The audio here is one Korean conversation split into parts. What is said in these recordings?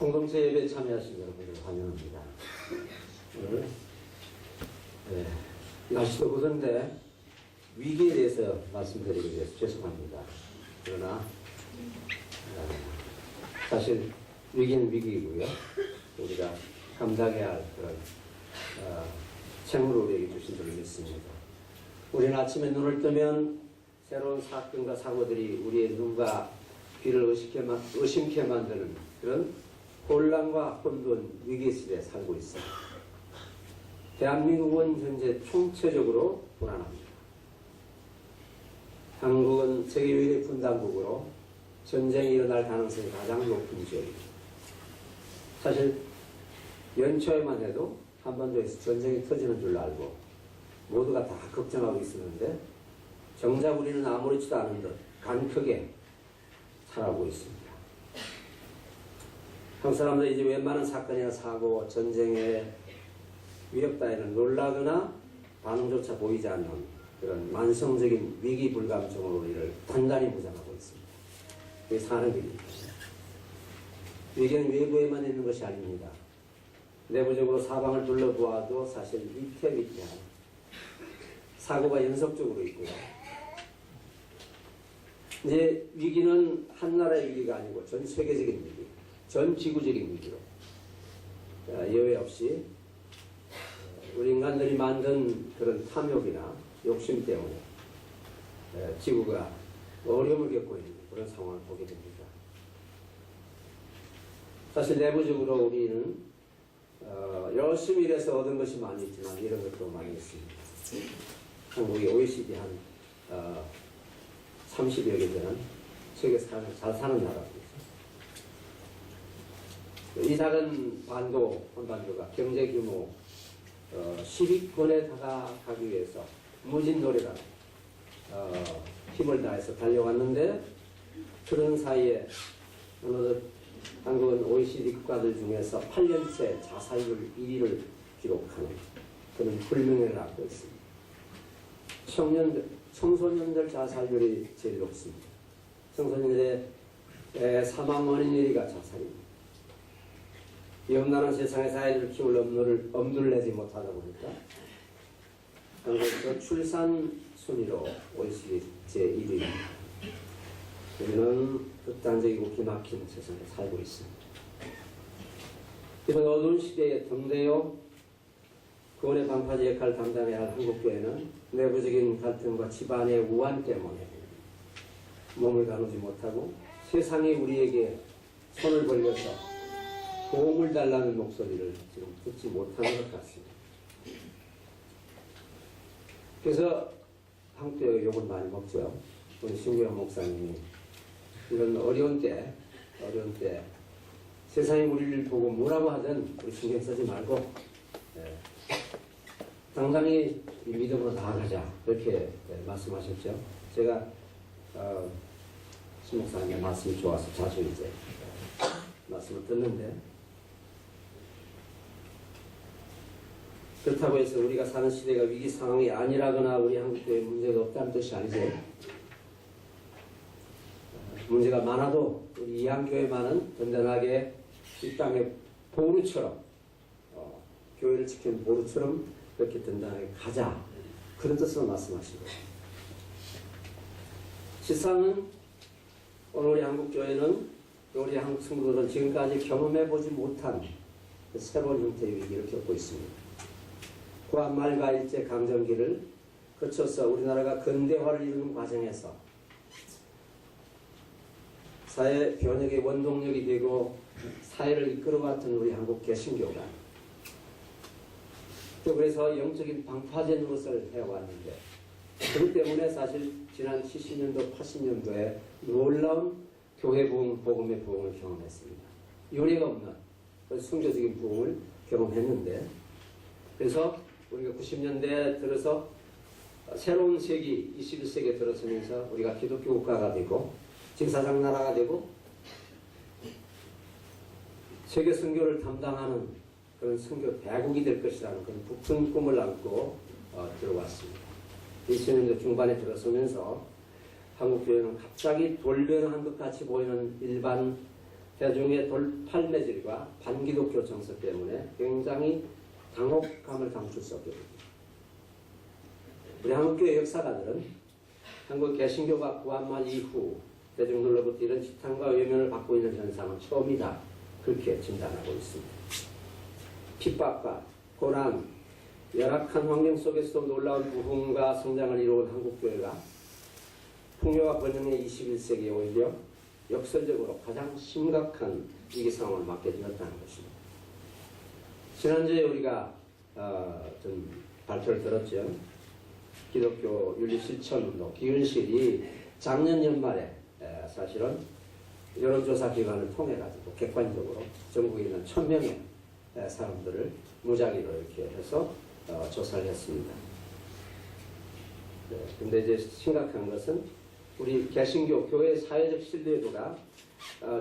공동체 예배에 참여하신 여러분들 환영합니다. 오늘 날씨도 그런데 위기에 대해서 말씀드리기 위해서 죄송합니다. 그러나 사실 위기는 위기이고요. 우리가 감당해야 할 그런 책무를 우리에게 주신 줄 믿습니다. 우리는 아침에 눈을 뜨면 새로운 사건과 사고들이 우리의 눈과 귀를 의심케 만드는 그런 혼란과 혼돈, 위기 시대에 살고 있습니다. 대한민국은 현재 총체적으로 불안합니다. 한국은 세계 유일의 분단국으로 전쟁이 일어날 가능성이 가장 높은 지역입니다. 사실 연초에만 해도 한반도에서 전쟁이 터지는 줄 알고 모두가 다 걱정하고 있었는데 정작 우리는 아무렇지도 않은 듯 간크게 살아오고 있습니다. 한국 사람들은 이제 웬만한 사건이나 사고, 전쟁의 위협 따위는 놀라거나 반응조차 보이지 않는 그런 만성적인 위기 불감증으로 우리를 단단히 무장하고 있습니다. 그게 사는 길입니다. 위기는 외부에만 있는 것이 아닙니다. 내부적으로 사방을 둘러보아도 사실 위태위태한 사고가 연속적으로 있고요. 이제 위기는 한 나라의 위기가 아니고 전 세계적인 위기, 전 지구적인 위기로 예외 없이 우리 인간들이 만든 그런 탐욕이나 욕심 때문에 지구가 어려움을 겪고 있는 그런 상황을 보게 됩니다. 사실 내부적으로 우리는 열심히 일해서 얻은 것이 많이 있지만 이런 것도 많이 있습니다. 한국이 OECD 한 30여 개 되는 세계에서 잘 사는 나라입니다. 이 작은 한반도가 경제 규모 10위권에 다가가기 위해서 무진노력한 힘을 다해서 달려왔는데 그런 사이에 어느덧 한국은 OECD 국가들 중에서 8년째 자살률 1위를 기록하는 그런 불명예를 안고 있습니다. 청소년들 자살률이 제일 높습니다. 청소년들의 사망 원인 1위가 자살입니다. 이 엄란한 세상에서 아이들을 키울 엄두를 내지 못하다 보니까 한국에서 출산 순위로 OECD 제1위입니다. 우리는 극단적이고 기막힌 세상에 살고 있습니다. 이번 어두운 시대에 등대요 구원의 방파제 역할을 담당해야 할 한국교회는 내부적인 갈등과 집안의 우환 때문에 몸을 가누지 못하고 세상이 우리에게 손을 벌려서 도움을 달라는 목소리를 지금 듣지 못하는 것 같습니다. 그래서 한국교회가 욕을 많이 먹죠. 우리 신규현 목사님이 이런 어려운 때 세상이 우리를 보고 뭐라고 하든 우리 신경 쓰지 말고 당당히 이 믿음으로 나아가자 이렇게 말씀하셨죠. 제가 신 목사님의 말씀이 좋아서 자주 이제 말씀을 듣는데 그렇다고 해서 우리가 사는 시대가 위기 상황이 아니라거나 우리 한국교회에 문제가 없다는 뜻이 아니죠. 문제가 많아도 우리 이한교회만은 든든하게 이 땅의 보루처럼 교회를 지키는 보루처럼 그렇게 든든하게 가자 그런 뜻으로 말씀하신 거예요. 실상은 오늘 우리 한국교회는 우리 한국 성도들은 지금까지 경험해보지 못한 새로운 형태의 위기를 겪고 있습니다. 구한말과 일제강점기를 거쳐서 우리나라가 근대화를 이루는 과정에서 사회 변혁의 원동력이 되고 사회를 이끌어갔던 우리 한국 개신교가 또 그래서 영적인 방파제 노릇을 해왔는데 그렇기 때문에 사실 지난 70년도 80년도에 놀라운 교회 부흥, 복음의 부흥을 경험했습니다. 요리가 없는 순교적인 부흥을 경험했는데 그래서 우리가 90년대에 들어서 새로운 세기 21세기에 들어서면서 우리가 기독교 국가가 되고 직사장 나라가 되고 세계 선교를 담당하는 그런 선교 대국이 될 것이라는 그런 북큰 꿈을 안고 들어왔습니다. 2000년대 중반에 들어서면서 한국교회는 갑자기 돌변한 것 같이 보이는 일반 대중의 돌팔매질과 반기독교 정서 때문에 굉장히 당혹감을 감출 수 없게 됩니다. 우리 한국교회 역사가들은 한국 개신교가 구한말 이후 대중들로부터 이런 지탄과 외면을 받고 있는 현상은 처음이다. 그렇게 진단하고 있습니다. 핍박과 고난, 열악한 환경 속에서도 놀라운 부흥과 성장을 이루은 한국교회가 풍요와 번영의 21세기에 오히려 역설적으로 가장 심각한 위기 상황을 맞게 되었다는 것입니다. 지난주에 우리가 좀 발표를 들었죠. 기독교 윤리실천운동 기윤실이 작년 연말에 사실은 여론조사 기관을 통해 가지고 객관적으로 전국에 있는 1000명의 사람들을 무작위로 이렇게 해서 조사를 했습니다. 근데 이제 심각한 것은 우리 개신교 교회 사회적 신뢰도가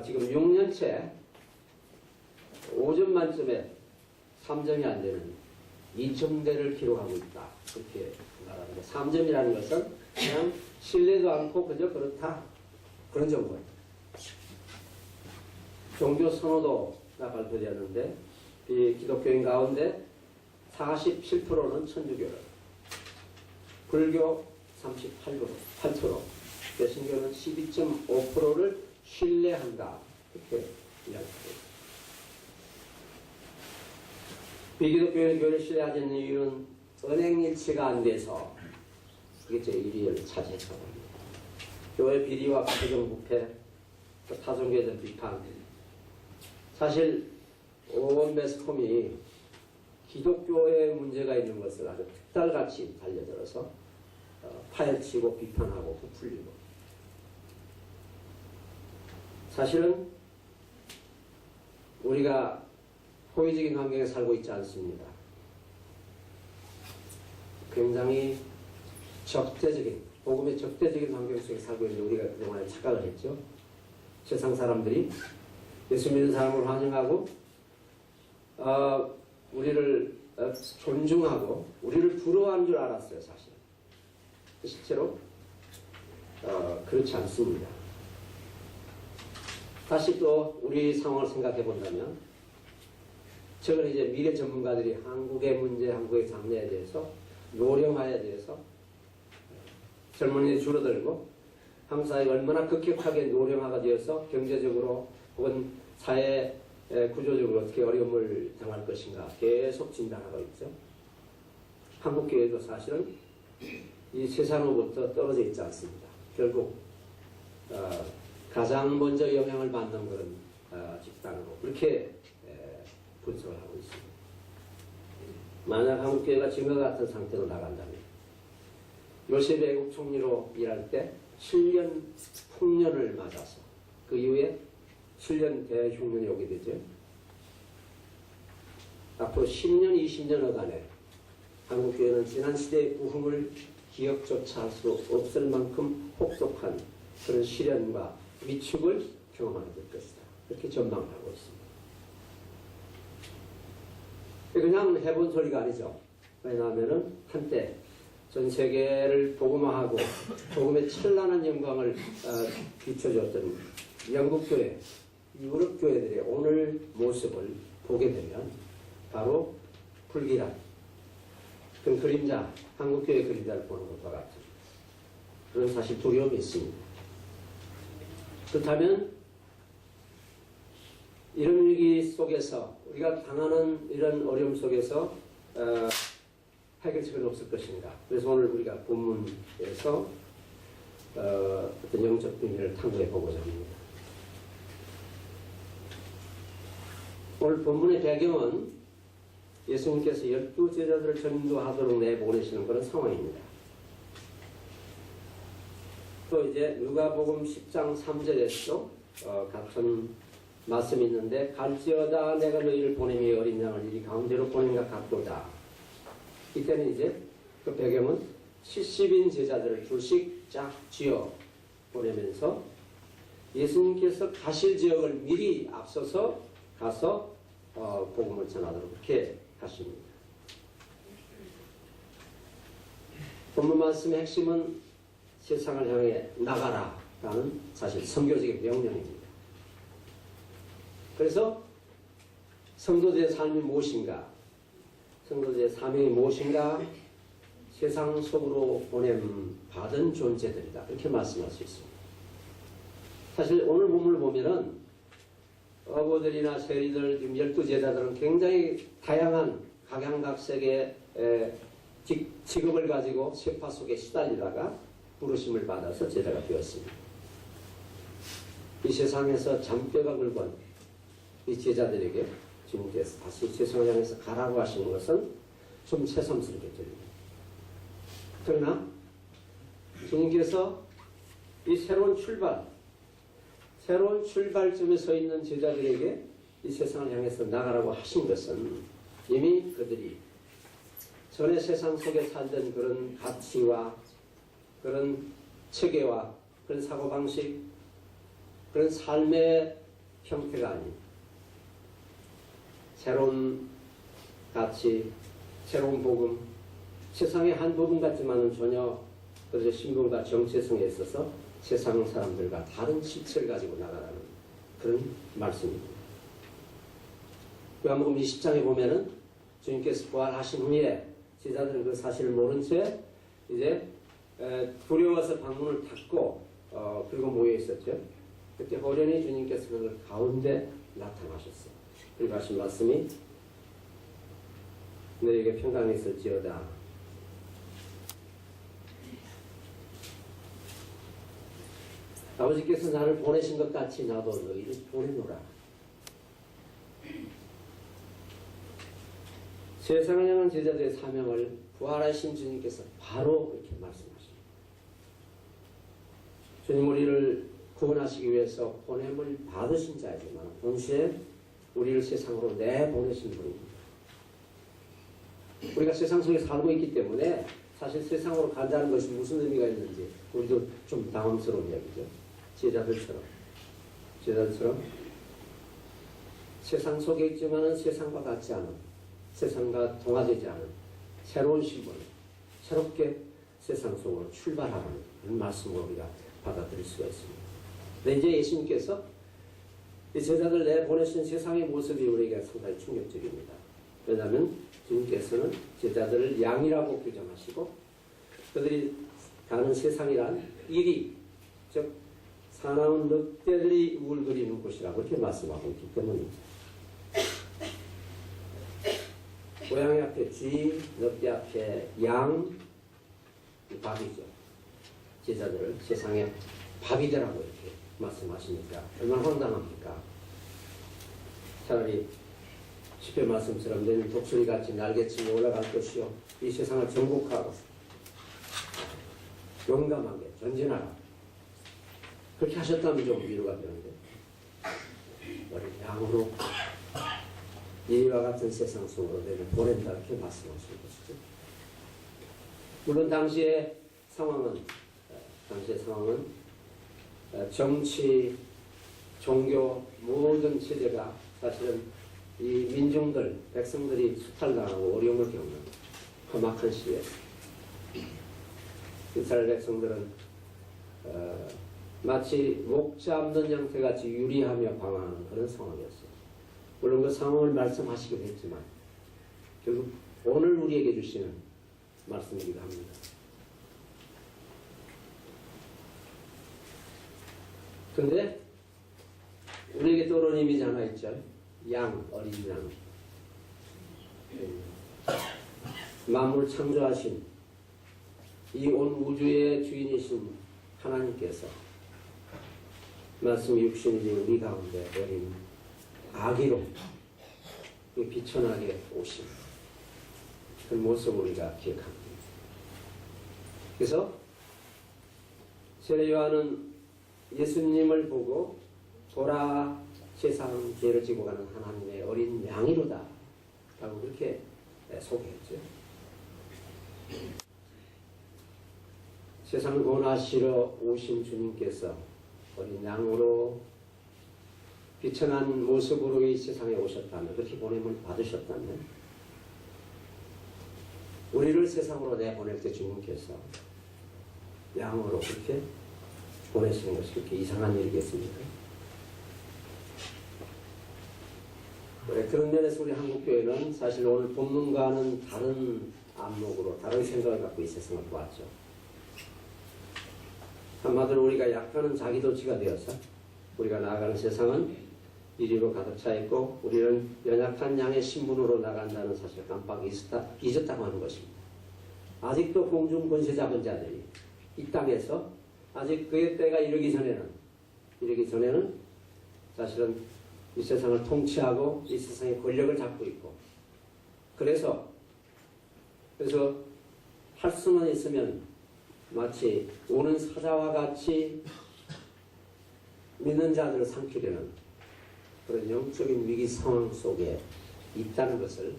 지금 6년째 5점 만점에 3점이 안 되는 2점대를 기록하고 있다. 그렇게 말합니다. 3점이라는 것은 그냥 신뢰도 않고 그저 그렇다. 그런 정도예요. 종교 선호도가 발표되었는데 이 기독교인 가운데 47%는 천주교를, 불교 38%, 개신교는 12.5%를 신뢰한다. 이렇게 이야기하고 있습니다. 비기독교인 교회를 신뢰하지 않는 이유는 은행일치가 안 돼서 그게 제 1위를 차지했다고 합니다. 교회 비리와 부정부패, 타종교에 대한 비판. 사실 온 매스컴이 기독교에 문제가 있는 것을 아주 특달같이 달려들어서 파헤치고 비판하고 부풀리고. 사실은 우리가 호의적인 환경에 살고 있지 않습니다. 굉장히 적대적인, 복음의 적대적인 환경 속에 살고 있는데 우리가 그동안에 착각을 했죠. 세상 사람들이 예수 믿는 사람을 환영하고 우리를 존중하고 우리를 부러워하는 줄 알았어요. 사실 실제로 그렇지 않습니다. 다시 또 우리 상황을 생각해 본다면 최근 이제 미래 전문가들이 한국의 문제, 한국의 장래에 대해서 노령화에 대해서 젊은이들이 줄어들고 한국 사회가 얼마나 급격하게 노령화가 되어서 경제적으로 혹은 사회 구조적으로 어떻게 어려움을 당할 것인가 계속 진단하고 있죠. 한국교회도 사실은 이 세상으로부터 떨어져 있지 않습니다. 결국 가장 먼저 영향을 받는 그런 집단으로 그렇게 분석을 하고 있습니다. 만약 한국교회가 지금과 같은 상태로 나간다면 요셉 외국 총리로 일할 때 7년 풍년을 맞아서 그 이후에 7년 대흉년이 오게 되죠. 앞으로 10년, 20년여간에 한국교회는 지난 시대의 부흥을 기억조차 할 수 없을 만큼 혹독한 그런 시련과 위축을 경험하게 될 것이다. 그렇게 전망하고 있습니다. 그냥 해본 소리가 아니죠. 왜냐하면 한때 전 세계를 복음화하고 복음의 찬란한 영광을 비춰줬던 영국교회, 유럽교회들의 오늘 모습을 보게 되면 바로 불길한 그 그림자, 한국교회의 그림자를 보는 것과 같은 그런 사실 두려움이 있습니다. 그렇다면 이런 위기 속에서 우리가 당하는 이런 어려움 속에서 해결책은 없을 것인가. 그래서 오늘 우리가 본문에서 어떤 영적 비밀을 탐구해 보고자 합니다. 오늘 본문의 배경은 예수님께서 12제자들을 전도하도록 내보내시는 그런 상황입니다. 또 이제 누가복음 10장 3절에서도 같은 말씀이 있는데 갈지어다 내가 너희를 보냄이 어린 양을 이리 가운데로 보낸가 같도다. 이때는 이제 그 배경은 70인 제자들을 둘씩 쫙 쥐어 보내면서 예수님께서 가실 지역을 미리 앞서서 가서 복음을 전하도록 그렇게 하십니다. 본문 말씀의 핵심은 세상을 향해 나가라 라는 사실 선교적인 명령입니다. 그래서 성도들의 삶이 무엇인가? 성도들의 삶이 무엇인가? 세상 속으로 보냄 받은 존재들이다. 이렇게 말씀할 수 있습니다. 사실 오늘 본문을 보면은 어부들이나 세리들, 지금 12제자들은 굉장히 다양한 각양각색의 직업을 가지고 세파 속에 시달리다가 부르심을 받아서 제자가 되었습니다. 이 세상에서 잔뼈가 굵은 이 제자들에게 주님께서 다시 세상을 향해서 가라고 하시는 것은 좀 새삼스럽게 들립니다. 그러나 주님께서 이 새로운 출발점에 서 있는 제자들에게 이 세상을 향해서 나가라고 하신 것은 이미 그들이 전에 세상 속에 살던 그런 가치와 그런 체계와 그런 사고방식, 그런 삶의 형태가 아닌 새로운 가치, 새로운 복음, 세상의 한 부분 같지만은 전혀 그들의 신분과 정체성에 있어서 세상 사람들과 다른 실체를 가지고 나가라는 그런 말씀입니다. 요한복음 20장에 보면은 주님께서 부활하신 후에 제자들은 그 사실을 모른 채 이제 두려워서 방문을 닫고 그리고 모여 있었죠. 그때 호련히 주님께서 그 가운데 나타나셨어요. 그리고 하신 말씀이 너에게 평강이 있을지어다. 아버지께서 나를 보내신 것 같이 나도 너희를 보내노라. 세상을 향한 제자들의 사명을 부활하신 주님께서 바로 이렇게 말씀하십니다. 주님 우리를 구원하시기 위해서 보냄을 받으신 자이지만 동시에 우리를 세상으로 내보내신 분입니다. 우리가 세상 속에 살고 있기 때문에 사실 세상으로 간다는 것이 무슨 의미가 있는지 우리도 좀 당황스러운 이야기죠. 제자들처럼 세상 속에 있지만은 세상과 같지 않은, 세상과 동화되지 않은 새로운 신분, 새롭게 세상 속으로 출발하는 그런 말씀을 우리가 받아들일 수가 있습니다. 근데 이제 예수님께서 이 제자들 내보내신 세상의 모습이 우리에게 상당히 충격적입니다. 왜냐하면 주님께서는 제자들을 양이라고 규정하시고 그들이 가는 세상이란 일이, 즉 사나운 늑대들이 울거리는 곳이라고 이렇게 말씀하고 있기 때문입니다. 고양이 앞에 쥐, 늑대 앞에 양, 밥이죠. 제자들을 세상의 밥이더라고 이렇게 말씀하시니까 얼마나 황당합니까? 차라리 시편 말씀처럼 너는 독수리같이 날개치고 올라갈 것이요 이 세상을 정복하고 용감하게 전진하라. 그렇게 하셨다면 좀 위로가 되는데 어린 양으로 이와 같은 세상 속으로 너를 보낸다 이렇게 말씀하시는 것이죠. 물론 당시의 상황은 정치, 종교 모든 체제가 사실은 이 민중들, 백성들이 수탈당하고 어려움을 겪는 험악한 시기였습니다. 이스라엘 백성들은 마치 목 잡는 형태같이 유리하며 방황하는 그런 상황이었어요. 물론 그 상황을 말씀하시기도 했지만 결국 오늘 우리에게 주시는 말씀이기도 합니다. 그런데 우리에게 떠오르는 이미지 하나 있죠. 양, 어린 양. 만물을 창조하신 이 온 우주의 주인이신 하나님께서 말씀 육신이 우리 가운데 어린 아기로 비천하게 오신 그 모습을 우리가 기억합니다. 그래서 세례 요한은 예수님을 보고 보라 세상 죄를 지고 가는 하나님의 어린 양이로다 라고 그렇게 소개했죠. 세상을 구원하시러 오신 주님께서 어린 양으로 비천한 모습으로 이 세상에 오셨다면, 그렇게 보냄을 받으셨다면 우리를 세상으로 내보낼 때 주님께서 양으로 그렇게 보내시는 것이 그렇게 이상한 일이겠습니까? 그런 면에서 우리 한국교회는 사실 오늘 본문과는 다른 안목으로 다른 생각을 갖고 이 세상을 보았죠. 한마디로 우리가 약간은 자기도취가 되어서 우리가 나아가는 세상은 이리로 가득 차 있고 우리는 연약한 양의 신분으로 나간다는 사실을 깜빡 잊었다고 하는 것입니다. 아직도 공중 권세 잡은 자들이 이 땅에서 아직 그의 때가 이르기 전에는 사실은 이 세상을 통치하고 이 세상의 권력을 잡고 있고 그래서 할 수만 있으면 마치 오는 사자와 같이 믿는 자들을 삼키려는 그런 영적인 위기 상황 속에 있다는 것을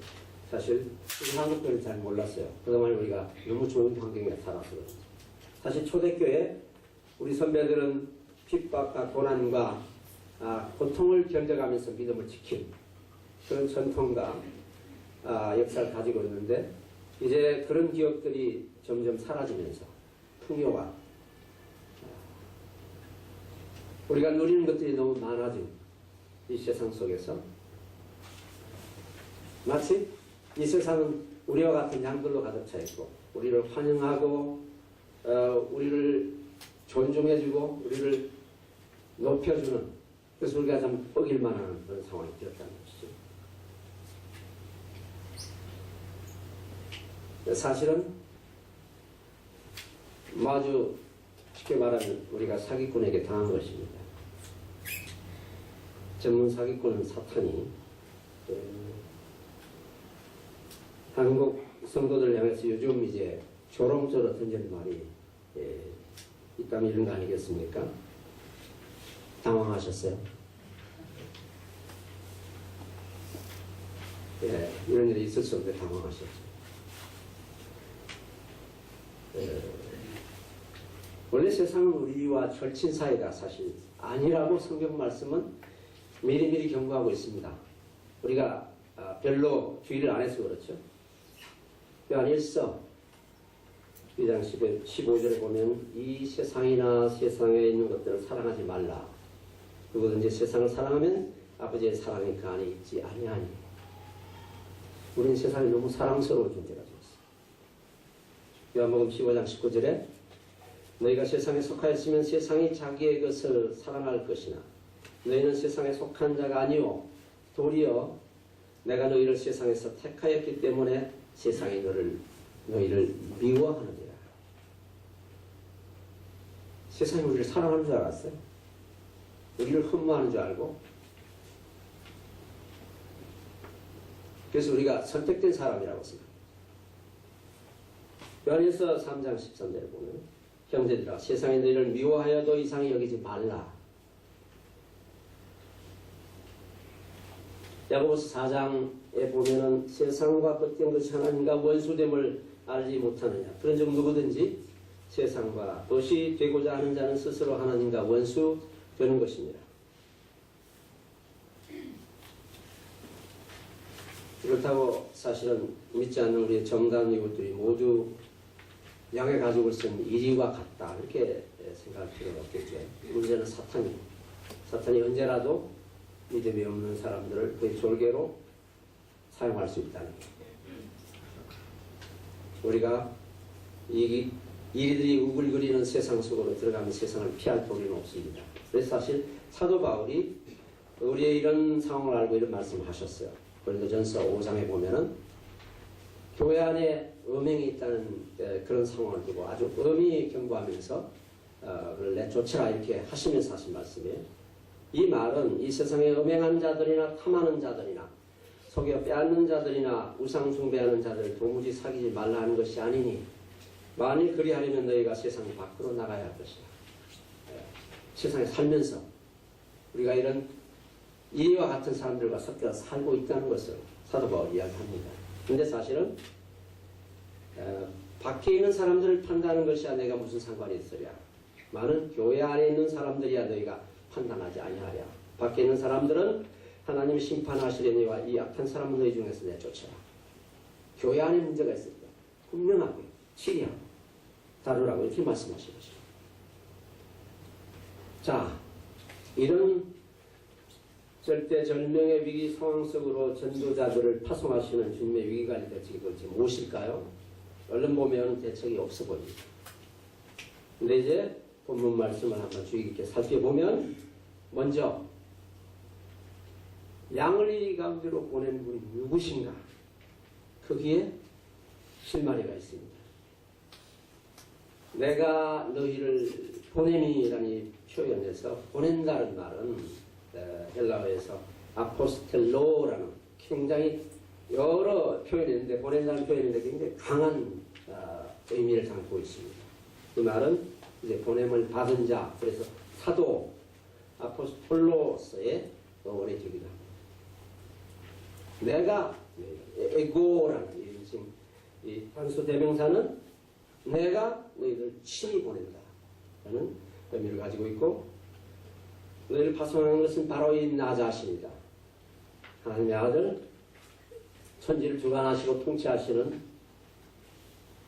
사실 한국교회는 잘 몰랐어요. 그동안 우리가 너무 좋은 환경에 살아서 그렇죠. 사실 초대교회 우리 선배들은 핍박과 고난과 고통을 견뎌가면서 믿음을 지킨 그런 전통과 역사를 가지고 있는데 이제 그런 기업들이 점점 사라지면서 풍요와 우리가 누리는 것들이 너무 많아진 이 세상 속에서 마치 이 세상은 우리와 같은 양들로 가득 차 있고 우리를 환영하고 우리를 존중해주고 우리를 높여주는 그래서 우리가 좀 어길만한 그런 상황이 되었다는 것이죠. 사실은 아주 쉽게 말하면 우리가 사기꾼에게 당한 것입니다. 전문 사기꾼은 사탄이 한국 성도들 향해서 요즘 이제 조롱조로 던지는 말이 있다면 이런 거 아니겠습니까? 당황하셨어요? 이런 일이 있을 수 없는데 당황하셨죠. 원래 세상은 우리와 절친 사이가 사실 아니라고 성경 말씀은 미리미리 경고하고 있습니다. 우리가 별로 주의를 안 해서 그렇죠. 요한 1서 2장 15절에 보면 이 세상이나 세상에 있는 것들을 사랑하지 말라. 누구든지 세상을 사랑하면 아버지의 사랑이 그 안에 있지 아니하니. 우리는 세상이 너무 사랑스러운 존재가 되었어요. 요한복음 15장 19절에 너희가 세상에 속하였으면 세상이 자기의 것을 사랑할 것이나 너희는 세상에 속한 자가 아니오 도리어 내가 너희를 세상에서 택하였기 때문에 세상이 너희를 미워하느니라. 세상이 우리를 사랑하는 줄 알았어요? 우리를 흠모하는 줄 알고 그래서 우리가 선택된 사람이라고 생각합니다. 요한일서 3장 13절에 보면 형제들아 세상에 너희를 미워하여도 이상히 여기지 말라. 야고보서 4장에 보면은 세상과 겉된 것이 하나님과 원수됨을 알지 못하느냐. 그런즉 누구든지 세상과 도시 되고자 하는 자는 스스로 하나님과 원수 되는 것입니다. 그렇다고 사실은 믿지 않는 우리 정당 이웃들이 모두 양의 가죽을 쓴 이리와 같다 이렇게 생각할 필요가 없겠죠. 문제는 사탄이 언제라도 믿음이 없는 사람들을 그의 졸개로 사용할 수 있다는 거예요. 우리가 이리들이 우글거리는 세상 속으로 들어가면 세상을 피할 도리는 없습니다. 그래서 사실 사도 바울이 우리의 이런 상황을 알고 이런 말씀을 하셨어요. 고린도전서 5장에 보면은 교회 안에 음행이 있다는 그런 상황을 두고 아주 엄히 경고하면서 그를 내쫓으라 이렇게 하시면서 하신 말씀이에요. 이 말은 이 세상에 음행하는 자들이나 탐하는 자들이나 속여 빼앗는 자들이나 우상 숭배하는 자들을 도무지 사귀지 말라 하는 것이 아니니 만일 그리하려면 너희가 세상 밖으로 나가야 할 것이다. 세상에 살면서 우리가 이런 이와 같은 사람들과 섞여 살고 있다는 것을 사도 바울이 이야기합니다. 근데 사실은 밖에 있는 사람들을 판단하는 것이야 내가 무슨 상관이 있으랴. 많은 교회 안에 있는 사람들이야 너희가 판단하지 아니하랴. 밖에 있는 사람들은 하나님이 심판하시려니와 이 악한 사람은 너희 중에서 내쫓아라. 교회 안에 문제가 있을 때 분명하게 치리하고 다루라고 이렇게 말씀하신 것입니다. 자, 이런 절대절명의 위기 상황 속으로 전도자들을 파송하시는 주님의 위기관리 대책이 도대체 무엇일까요? 얼른 보면 대책이 없어 보입니다. 근데 이제 본문 말씀을 한번 주의 깊게 살펴보면 먼저 양을 이 가운데로 보낸 분이 누구신가? 거기에 실마리가 있습니다. 내가 너희를 보냄이라는 표현에서 보낸다는 말은 헬라어에서 아포스텔로라는 굉장히 여러 표현이 있는데 보낸다는 표현인데 굉장히 강한 의미를 담고 있습니다. 그 말은 이제 보냄을 받은 자, 그래서 사도 아포스톨로스의 원해지기도 합니다. 내가 에고라는 지금 이 단수 대명사는 내가 너희를 친히 보낸다라는 의미를 가지고 있고 너희를 파송하는 것은 바로 이 나 자신이다. 하나님의 아들 천지를 주관하시고 통치하시는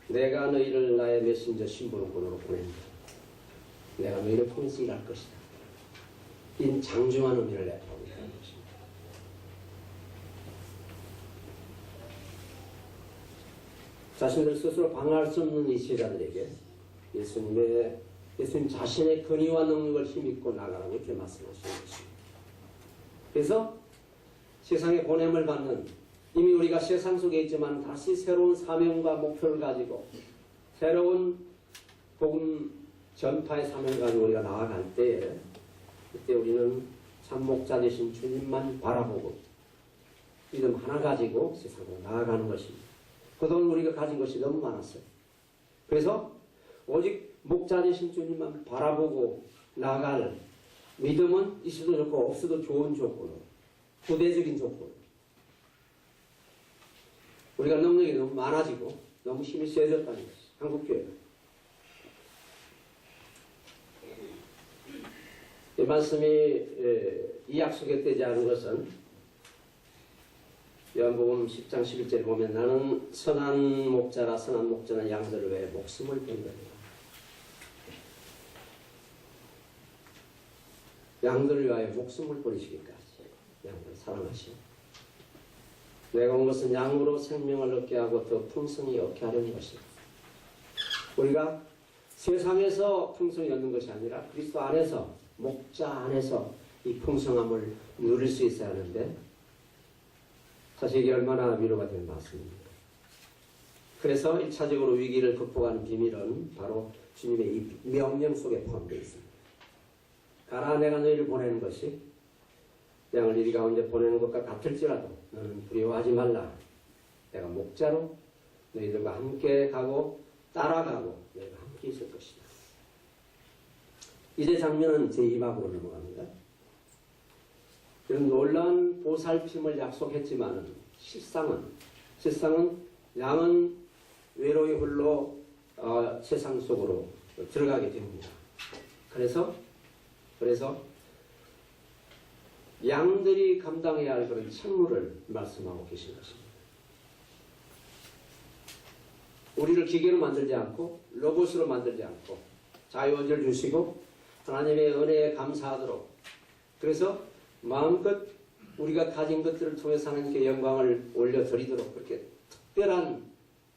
내가 너희를 나의 메신저 신분권으로 보낸다. 내가 너희를 통해서 일할 것이다. 이 장중한 의미를 내포하고 있다는 것입니다. 자신들 스스로 방어할 수 없는 이 제자들에게 예수님 자신의 권위와 능력을 힘입고 나가라고 이렇게 말씀하시는 것입니다. 그래서 세상에 보냄을 받는 이미 우리가 세상 속에 있지만 다시 새로운 사명과 목표를 가지고 새로운 복음 전파의 사명을 가지고 우리가 나아갈 때에 그때 우리는 참 목자 되신 주님만 바라보고 믿음 하나 가지고 세상으로 나아가는 것입니다. 그동안 우리가 가진 것이 너무 많았어요. 그래서 오직 목자 되신 주님만 바라보고 나아갈 믿음은 있어도 좋고 없어도 좋은 조건으로 부대적인 조건으로 우리가 능력이 너무 많아지고 너무 힘이 세졌다는 것이 한국교회가 이 말씀이 이 약속에 되지 않은 것은 요한복음 10장 11절에 보면 나는 선한 목자라 선한 목자는 양들을 위해 목숨을 뺀다. 양들을 위하여 목숨을 버리시기까지 양들을 사랑하시오. 내가 온 것은 양으로 생명을 얻게 하고 더 풍성히 얻게 하려는 것이다. 우리가 세상에서 풍성히 얻는 것이 아니라 그리스도 안에서 목자 안에서 이 풍성함을 누릴 수 있어야 하는데 사실 이게 얼마나 위로가 되는 말씀입니까? 그래서 1차적으로 위기를 극복하는 비밀은 바로 주님의 이 명령 속에 포함되어 있습니다. 가라 내가 너희를 보내는 것이 양을 이리 가운데 보내는 것과 같을지라도 너는 두려워하지 말라. 내가 목자로 너희들과 함께 가고 따라가고 내가 함께 있을 것이다. 이제 장면은 제2막으로 넘어갑니다. 이런 놀라운 보살핌을 약속했지만 실상은 양은 외로이 홀로 세상 속으로 들어가게 됩니다. 그래서 양들이 감당해야 할 그런 책무를 말씀하고 계신 것입니다. 우리를 기계로 만들지 않고 로봇으로 만들지 않고 자유의지를 주시고 하나님의 은혜에 감사하도록 그래서 마음껏 우리가 가진 것들을 통해서 하나님께 영광을 올려드리도록 그렇게 특별한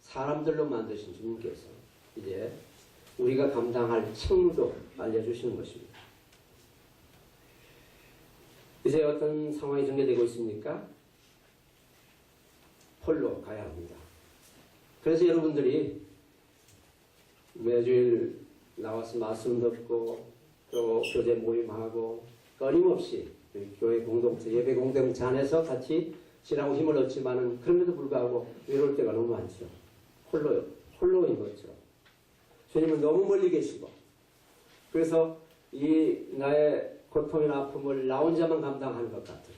사람들로 만드신 주님께서 이제 우리가 감당할 책무도 알려주시는 것입니다. 이제 어떤 상황이 전개되고 있습니까? 홀로 가야 합니다. 그래서 여러분들이 매주일 나와서 말씀 듣고 또 교제 모임하고 끊임없이 교회 공동체, 예배 공동체 안에서 같이 지나고 힘을 얻지만은 그럼에도 불구하고 외로울 때가 너무 많죠. 홀로인 거죠. 주님은 너무 멀리 계시고 그래서 이 나의 고통이나 아픔을 나 혼자만 감당하는 것 같은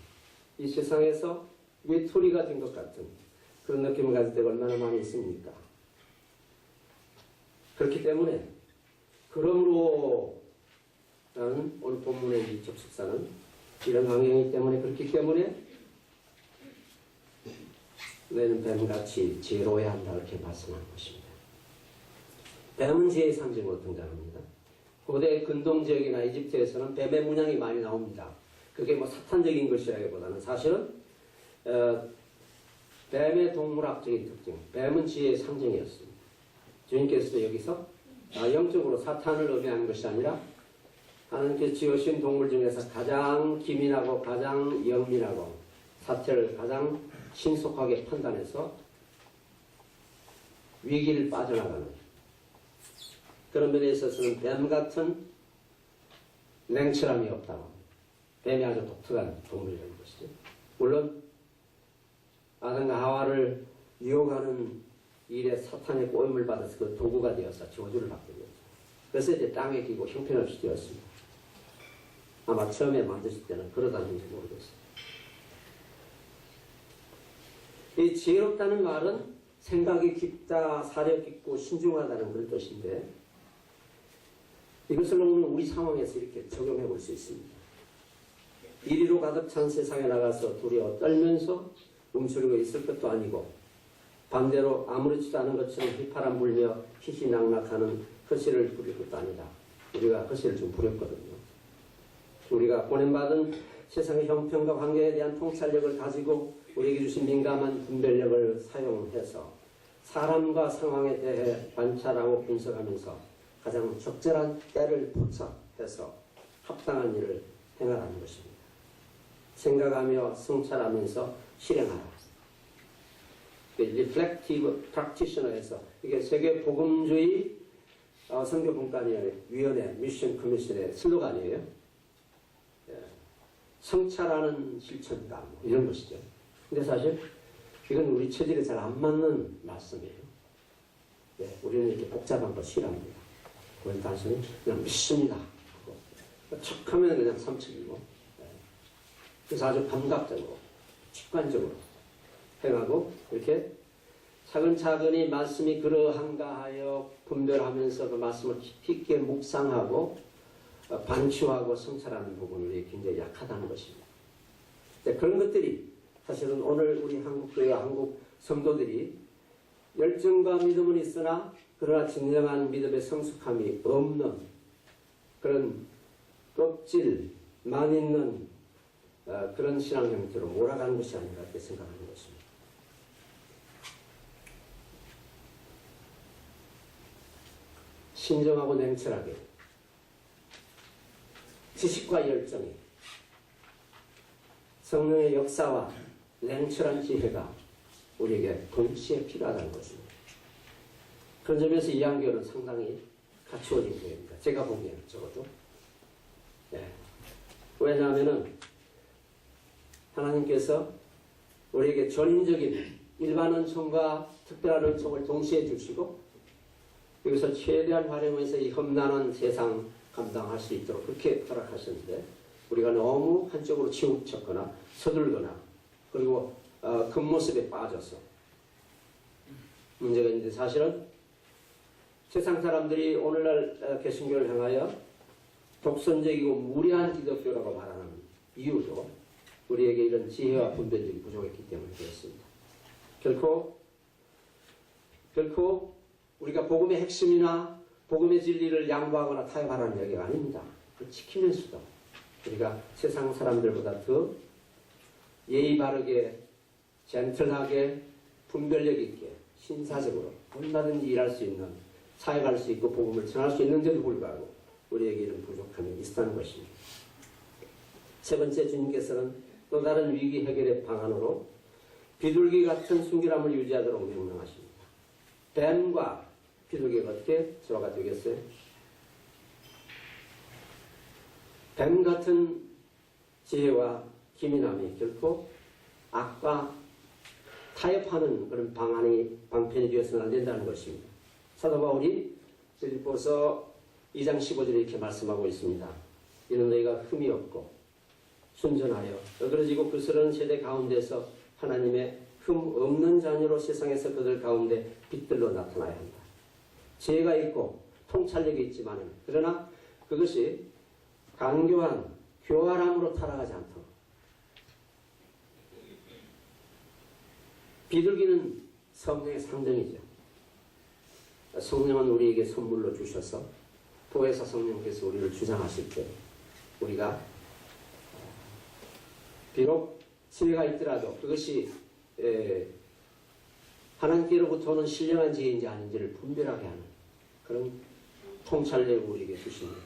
이 세상에서 외톨이가 된 것 같은 그런 느낌을 가질 때가 얼마나 많이 있습니까? 그렇기 때문에 그러므로 라는 오늘 본문의 이 접속사는 이런 환경이기 때문에 그렇기 때문에 너희는 뱀같이 지혜로워야 한다 이렇게 말씀하는 것입니다. 뱀은 지혜의 상징으로 등장합니다. 고대 근동 지역이나 이집트에서는 뱀의 문양이 많이 나옵니다. 그게 뭐 사탄적인 것이라기보다는 사실은 뱀의 동물학적인 특징, 뱀은 지혜의 상징이었습니다. 주님께서도 여기서 영적으로 사탄을 의미하는 것이 아니라 하나님께서 지으신 동물 중에서 가장 기민하고 가장 영민하고 사태를 가장 신속하게 판단해서 위기를 빠져나가는 그런 면에 있어서는 뱀 같은 냉철함이 없다고 합니다. 뱀이 아주 독특한 동물이라는 것이죠. 물론 아담과 하와를 유혹하는 일에 사탄의 꼬임을 받아서 그 도구가 되어서 저주를 받게 되었죠. 그래서 이제 땅에 끼고 형편없이 되었습니다. 아마 처음에 만드실 때는 그러다는지 모르겠어요. 이 지혜롭다는 말은 생각이 깊다, 사려 깊고 신중하다는 그런 뜻인데 이것을 우리 상황에서 이렇게 적용해 볼 수 있습니다. 이리로 가득 찬 세상에 나가서 두려워 떨면서 움츠리고 있을 것도 아니고 반대로 아무렇지도 않은 것처럼 휘파람 불며 희희낙낙하는 허세를 부릴 것도 아니다. 우리가 허세를 좀 부렸거든요. 우리가 보냄받은 세상의 형편과 환경에 대한 통찰력을 가지고 우리에게 주신 민감한 분별력을 사용해서 사람과 상황에 대해 관찰하고 분석하면서 가장 적절한 때를 포착해서 합당한 일을 행하라는 것입니다. 생각하며 성찰하면서 실행하라. Reflective Practitioner에서 이게 세계 복음주의 선교분과위원회 미션 커미션의 슬로건이에요. 성찰하는 실천감 이런 것이죠. 근데 사실 이건 우리 체질에 잘 안 맞는 말씀이에요. 우리는 이렇게 복잡한 거 싫어합니다. 그건 단순히 그냥 믿습니다. 척하면 그냥 삼척이고 그래서 아주 감각적으로 직관적으로 행하고 이렇게 차근차근히 말씀이 그러한가 하여 분별하면서 그 말씀을 깊이 있게 묵상하고 반추하고 성찰하는 부분이 굉장히 약하다는 것입니다. 그런 것들이 사실은 오늘 우리 한국교회 한국 성도들이 열정과 믿음은 있으나 그러나 진정한 믿음의 성숙함이 없는 그런 껍질만 있는 그런 신앙 형태로 몰아가는 것이 아닌가 이렇게 생각하는 것입니다. 신중하고 냉철하게 지식과 열정이 성령의 역사와 냉철한 지혜가 우리에게 동시에 필요하다는 것입니다. 그런 점에서 이 한교는 상당히 갖추어진 교회입니다. 제가 보기에는 적어도. 왜냐하면 하나님께서 우리에게 전인적인 일반 은총과 특별한 은총을 동시에 주시고 여기서 최대한 활용해서 이 험난한 세상 감당할 수 있도록 그렇게 허락하셨는데 우리가 너무 한쪽으로 치우쳤거나 서둘거나 그리고 겉모습에 빠져서 문제가 있는데 사실은 세상 사람들이 오늘날 개신교를 향하여 독선적이고 무례한 기독교라고 말하는 이유도 우리에게 이런 지혜와 분별력이 부족했기 때문에 그렇습니다. 결코 우리가 복음의 핵심이나 복음의 진리를 양보하거나 타협하라는 이야기가 아닙니다. 그걸 지키면서도 우리가 세상 사람들보다 더 예의 바르게 젠틀하게 분별력 있게 신사적으로 얼마든지 일할 수 있는 사역할 수 있고 복음을 전할 수 있는데도 불구하고 우리에게 이런 부족함이 있다는 것입니다. 세 번째, 주님께서는 또 다른 위기 해결의 방안으로 비둘기 같은 순결함을 유지하도록 명령하십니다. 뱀과 비둘기가 어떻게 조화가 되겠어요? 뱀 같은 지혜와 기민함이 결코 악과 타협하는 그런 방편이 되어서는 안 된다는 것입니다. 사도 바울이 빌립보서 2장 15절에 이렇게 말씀하고 있습니다. 이는 너희가 흠이 없고 순전하여 어그러지고 그스러운 세대 가운데서 하나님의 흠 없는 자녀로 세상에서 그들 가운데 빛들로 나타나야 한다. 지혜가 있고 통찰력이 있지만 그러나 그것이 강교한 교활함으로 타락하지 않도록 비둘기는 성령의 상징이죠. 성령은 우리에게 선물로 주셔서 보혜사 성령께서 우리를 주장하실 때 우리가 비록 지혜가 있더라도 그것이 하나님께로부터 오는 신령한 지혜인지 아닌지를 분별하게 하는 그런 통찰력을 우리에게 주십니다.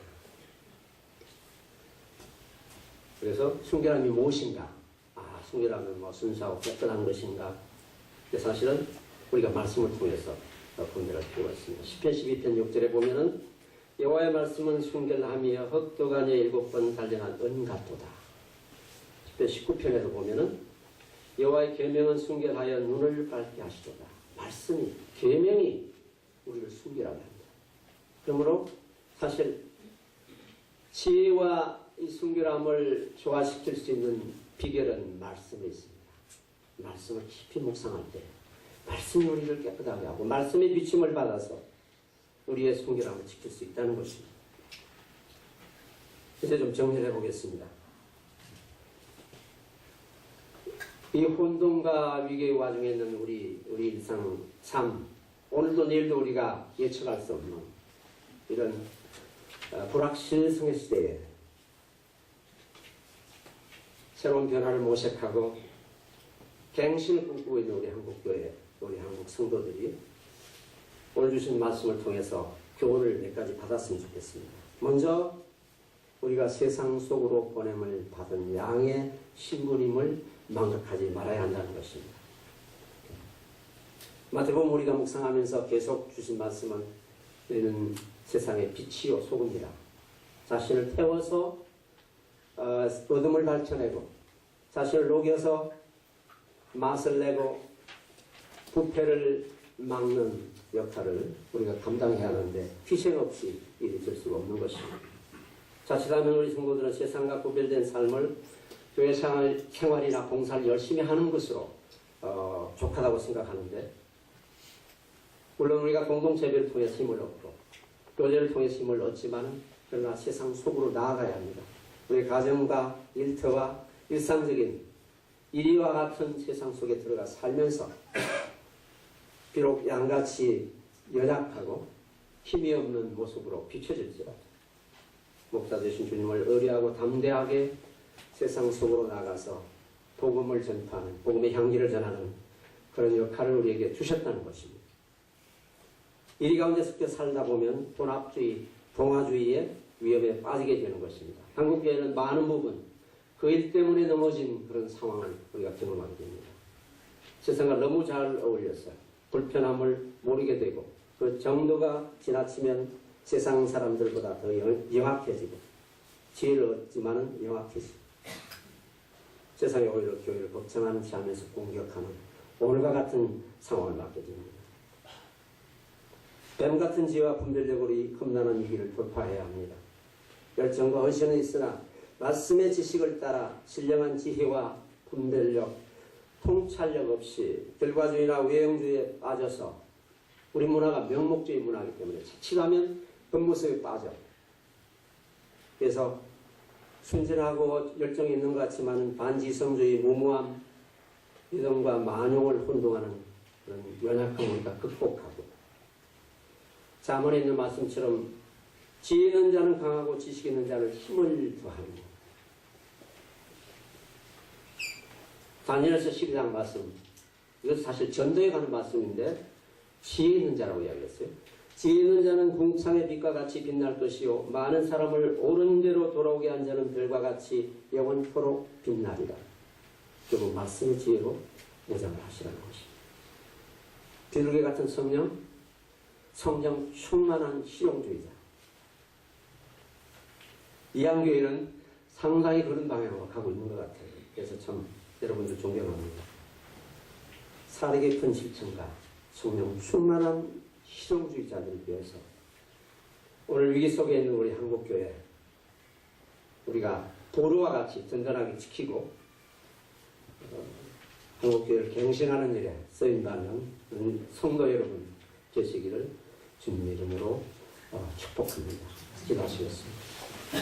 그래서 순결함이 무엇인가? 순결함은 뭐 순수하고 깨끗한 것인가? 사실은 우리가 말씀을 통해서 분별할 필요가 있습니다. 시편 12편 6절에 보면은 여호와의 말씀은 순결함이여 흑도간에 7번 단련한 은 같도다. 시편 19편에도 보면은 여호와의 계명은 순결하여 눈을 밝게 하시도다. 말씀이, 계명이 우리를 순결하게 합니다. 그러므로 사실 지혜와 이 순결함을 조화시킬 수 있는 비결은 말씀에 있습니다. 말씀을 깊이 묵상할 때 말씀이 우리를 깨끗하게 하고 말씀의 비침을 받아서 우리의 순결함을 지킬 수 있다는 것입니다. 이제 좀 정리해 보겠습니다. 이 혼돈과 위기의 와중에 있는 우리 일상 삶, 오늘도 내일도 우리가 예측할 수 없는 이런 불확실성의 시대에 새로운 변화를 모색하고 갱신을 꿈꾸고 있는 우리 한국교회, 우리 한국 성도들이 오늘 주신 말씀을 통해서 교훈을 몇 가지 받았으면 좋겠습니다. 먼저 우리가 세상 속으로 보냄을 받은 양의 신분임을 망각하지 말아야 한다는 것입니다. 마태복음 우리가 묵상하면서 계속 주신 말씀은 우리는 세상의 빛이요 소금이라 자신을 태워서 어둠을 밝혀내고 자신을 녹여서 맛을 내고 부패를 막는 역할을 우리가 감당해야 하는데 희생 없이 일이 될 수가 없는 것입니다. 자칫하면 우리 성도들은 세상과 구별된 삶을 교회 생활이나 봉사를 열심히 하는 것으로 족하다고 생각하는데 물론 우리가 공동체를 통해 힘을 얻고 교제를 통해 힘을 얻지만 그러나 세상 속으로 나아가야 합니다. 우리 가정과 일터와 일상적인 이리와 같은 세상 속에 들어가 살면서 비록 양같이 연약하고 힘이 없는 모습으로 비춰질지라도 목자 되신 주님을 의뢰하고 담대하게 세상 속으로 나가서 복음을 전파하는 복음의 향기를 전하는 그런 역할을 우리에게 주셨다는 것입니다. 이리 가운데 섞여 살다 보면 돈합주의, 동화주의의 위험에 빠지게 되는 것입니다. 한국교회는 많은 부분 그 일 때문에 넘어진 그런 상황을 우리가 경험하게 됩니다. 세상과 너무 잘 어울려서 불편함을 모르게 되고 그 정도가 지나치면 세상 사람들보다 더 영악해지고 지혜를 얻지만은 영악해지고 세상에 오히려 교회를 걱정하는 체 하면서 공격하는 오늘과 같은 상황을 맞게 됩니다. 뱀 같은 지혜와 분별력으로 이 험난한 위기를 돌파해야 합니다. 열정과 헌신은 있으나 말씀의 지식을 따라 신령한 지혜와 분별력, 통찰력 없이 결과주의나 외형주의에 빠져서 우리 문화가 명목주의 문화이기 때문에 자칫하면 그 모습에 빠져. 그래서 순진하고 열정이 있는 것 같지만 반지성주의, 무모함, 이동과 만용을 혼동하는 그런 연약함을 우리가 극복하고 잠언에 있는 말씀처럼 지혜 있는 자는 강하고 지식 있는 자는 힘을 더합니다. 다니엘서 12장 말씀, 이것은 사실 전도에 가는 말씀인데 지혜 있는 자라고 이야기했어요. 지혜 있는 자는 궁창의 빛과 같이 빛날 것이요 많은 사람을 옳은 대로 돌아오게 한 자는 별과 같이 영원토록 빛나리라. 결국 말씀의 지혜로 무장을 하시라는 것입니다. 비둘기 같은 성령 충만한 실용주의자. 이한교회는 상당히 그런 방향으로 가고 있는 것 같아요. 그래서 참 여러분들 존경합니다. 사려 깊은 실천과 성령 충만한 실용주의자들을 위해서 오늘 위기 속에 있는 우리 한국교회 우리가 도로와 같이 든든하게 지키고 한국교회를 갱신하는 일에 쓰인다는 성도 여러분 되시기를 주님 이름으로 축복합니다. 기도하시겠습니다.